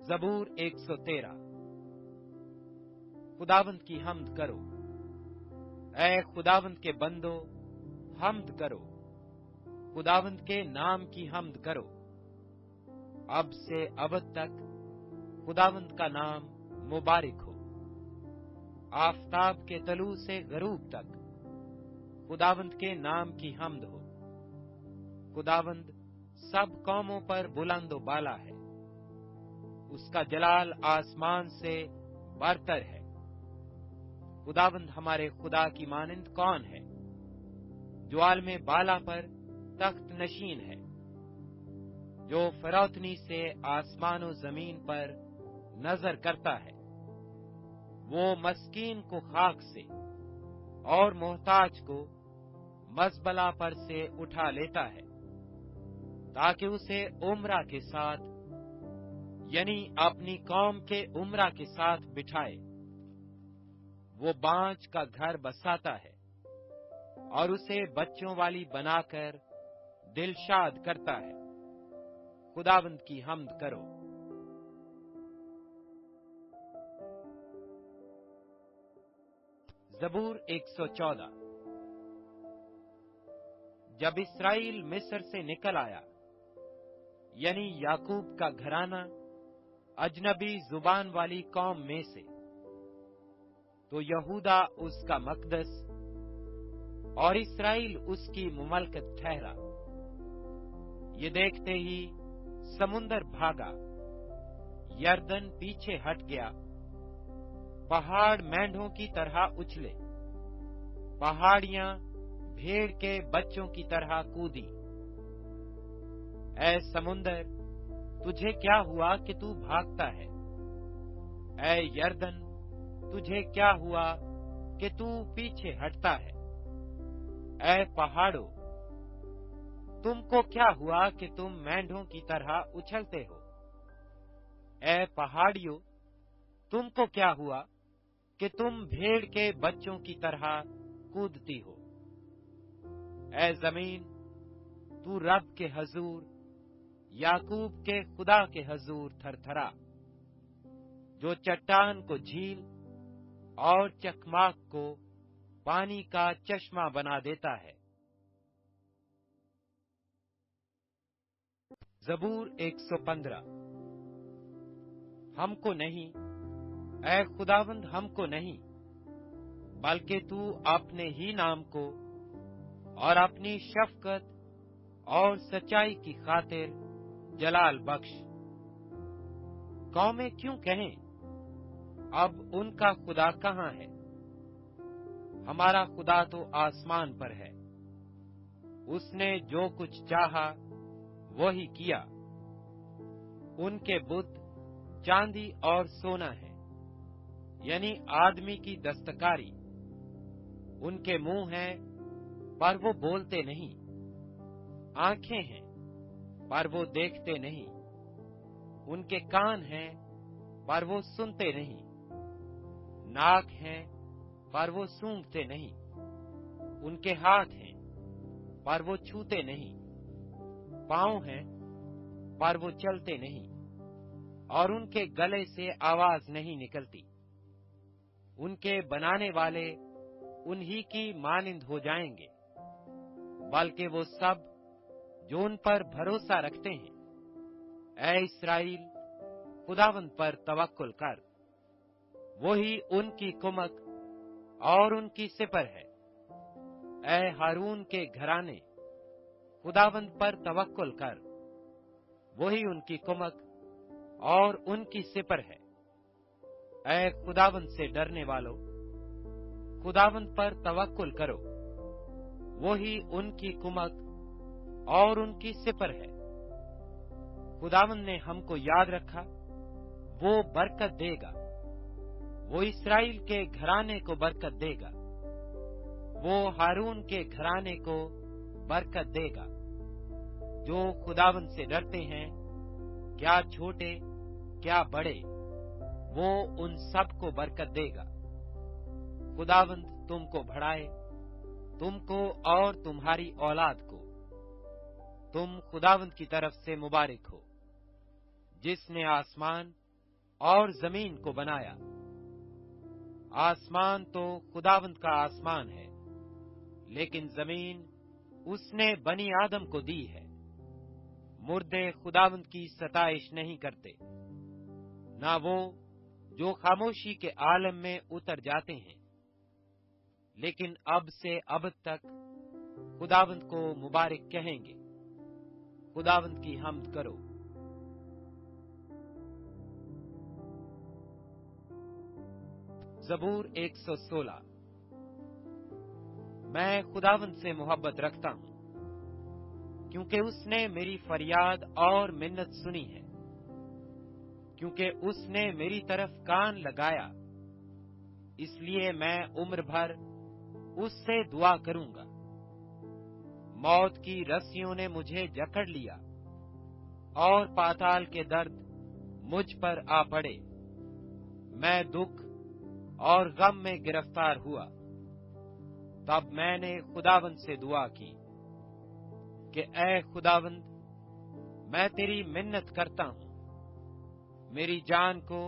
जबूर 113। खुदावंद की हम्द करो, ऐ खुदावंद के बंदो हम्द करो, खुदावंद के नाम की हम्द करो। अब से अबद तक खुदावंद का नाम मुबारक हो। आफताब के तलू से गरूब तक खुदावंद के नाम की हम्द हो। खुदावंद सब कौमों पर बुलंदो बाला है, उसका जलाल आसमान से बरतर है। खुदावंद हमारे खुदा की मानिंद कौन है, जो आलमे बाला पर तख्त नशीन है, जो फरौतनी से आसमानो जमीन पर नजर करता है। वो मस्कीन को खाक से और मोहताज को मजबला पर से उठा लेता है, ताकि उसे उम्रा के साथ यानी अपनी कौम के उम्रा के साथ बिठाए। वो बांझ का घर बसाता है और उसे बच्चों वाली बनाकर दिलशाद करता है। खुदावंद की हम्द करो। जबूर 114। जब इस्राएल मिस्र से निकल आया, यानी याकूब का घराना अजनबी जुबान वाली कौम में से, तो यहूदा उसका मकदस और इस्राएल उसकी मुमलकत ठहरा। ये देखते ही समुंदर भागा, यरदन पीछे हट गया, पहाड़ मेंढों की तरह उछले, पहाड़ियां भेड़ के बच्चों की तरह कूदी। ऐ समुंदर, तुझे क्या हुआ कि तू भागता है? ऐ यरदन, तुझे क्या हुआ कि तू पीछे हटता है? ऐ पहाड़ों, तुमको क्या हुआ कि तुम मेंढों की तरह उछलते हो? ऐ पहाड़ियों, तुमको क्या हुआ कि तुम भेड़ के बच्चों की तरह कूदती हो? ऐ जमीन, तू रब के हजूर, याकूब के खुदा के हजूर थरथरा, जो चट्टान को झील और चकमाक को पानी का चश्मा बना देता है। जबूर 115। हमको नहीं, ऐ खुदावंद हमको नहीं, बल्कि तू अपने ही नाम को और अपनी शफकत और सच्चाई की खातिर जलाल बख्श। कौमें क्यों कहें, अब उनका खुदा कहाँ है? हमारा खुदा तो आसमान पर है। उसने जो कुछ चाहा वो ही किया। उनके बुत चांदी और सोना है, यानी आदमी की दस्तकारी। उनके मुंह हैं पर वो बोलते नहीं, आंखें हैं पर वो देखते नहीं, उनके कान हैं पर वो सुनते नहीं, नाक हैं पर वो सूंघते नहीं, उनके हाथ हैं पर वो छूते नहीं, पांव हैं पर वो चलते नहीं, और उनके गले से आवाज नहीं निकलती। उनके बनाने वाले उन्हीं की मानिंद हो जाएंगे, बल्कि वो सब जो उन पर भरोसा रखते हैं। ऐ इस्राएल, खुदावंद पर तवक्कुल कर, वही उनकी कुमक और उनकी सिपर है। ऐ हारून के घराने, खुदावंद पर तवक्कुल कर, वही उनकी कुमक और उनकी सिपर है। ऐ खुदावंद से डरने वालों, खुदावंद पर तवक्कुल करो, वही उनकी कुमक और उनकी सिपर है। खुदावंद ने हमको याद रखा, वो बरकत देगा। वो इस्राएल के घराने को बरकत देगा, वो हारून के घराने को बरकत देगा। जो खुदावंद से डरते हैं, क्या छोटे क्या बड़े, वो उन सब को बरकत देगा। खुदावंद तुमको बढ़ाए, तुमको और तुम्हारी औलाद को। तुम खुदावंद की तरफ से मुबारक हो, जिसने आसमान اور زمین کو بنایا۔ آسمان تو خداوند کا آسمان ہے، لیکن زمین اس نے بنی آدم کو دی ہے۔ مردے خداوند کی ستائش نہیں کرتے، نہ وہ جو خاموشی کے عالم میں اتر جاتے ہیں، لیکن اب سے اب تک خداوند کو مبارک کہیں گے۔ خداوند کی حمد کرو۔ زبور 116۔ میں خداوند سے محبت رکھتا ہوں، کیونکہ اس نے میری فریاد اور منت سنی ہے، کیونکہ اس نے میری طرف کان لگایا، اس لیے میں عمر بھر اس سے دعا کروں گا۔ موت کی رسیوں نے مجھے جکڑ لیا، اور پاتال کے درد مجھ پر آ پڑے۔ میں دکھ اور غم میں گرفتار ہوا۔ تب میں نے خداوند سے دعا کی کہ اے خداوند، میں تیری منت کرتا ہوں، میری جان کو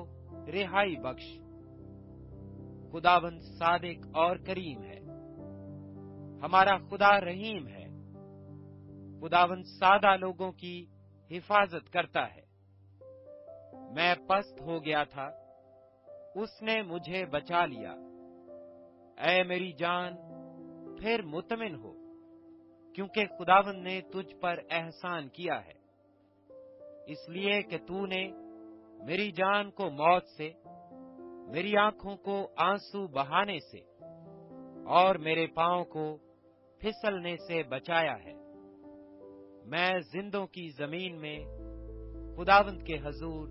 رہائی بخش۔ خداوند صادق اور کریم ہے، ہمارا خدا رحیم ہے۔ خداوند سادہ لوگوں کی حفاظت کرتا ہے۔ میں پست ہو گیا تھا، اس نے مجھے بچا لیا۔ اے میری جان، پھر مطمئن ہو، کیونکہ خداوند نے تجھ پر احسان کیا ہے۔ اس لیے کہ تو نے میری جان کو موت سے، میری آنکھوں کو آنسو بہانے سے، اور میرے پاؤں کو پھسلنے سے بچایا ہے۔ میں زندوں کی زمین میں خداوند کے حضور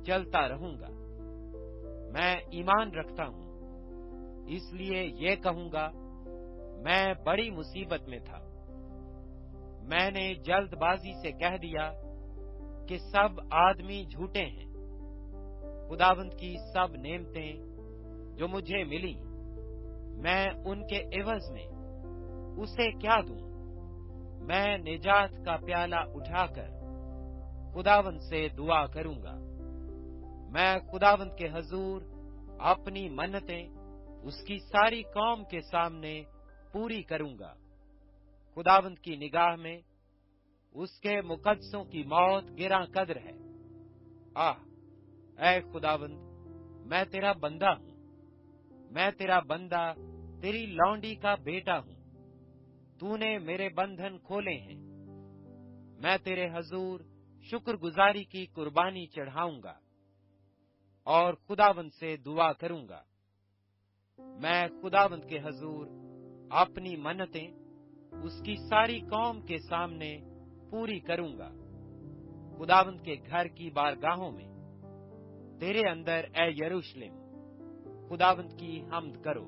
چلتا رہوں گا۔ میں ایمان رکھتا ہوں، اس لیے یہ کہوں گا، میں بڑی مصیبت میں تھا۔ میں نے جلد بازی سے کہہ دیا کہ سب آدمی جھوٹے ہیں۔ خداوند کی سب نعمتیں جو مجھے ملی، میں ان کے عوض میں اسے کیا دوں؟ میں نجات کا پیالہ اٹھا کر خداوند سے دعا کروں گا۔ میں خداوند کے حضور اپنی منتیں اس کی ساری قوم کے سامنے پوری کروں گا۔ خداوند کی نگاہ میں اس کے مقدسوں کی موت گراں قدر ہے۔ اے خداوند، میں تیرا بندہ ہوں، میں تیرا بندہ، تیری لونڈی کا بیٹا ہوں۔ تو نے میرے بندھن کھولے ہیں۔ میں تیرے حضور شکر گزاری کی قربانی چڑھاؤں گا اور خداوند سے دعا کروں گا۔ میں خداوند کے حضور اپنی منتیں اس کی ساری قوم کے سامنے پوری کروں گا۔ خداوند کے گھر کی بارگاہوں میں تیرے اندر اے یروشلم، خداوند کی حمد کرو۔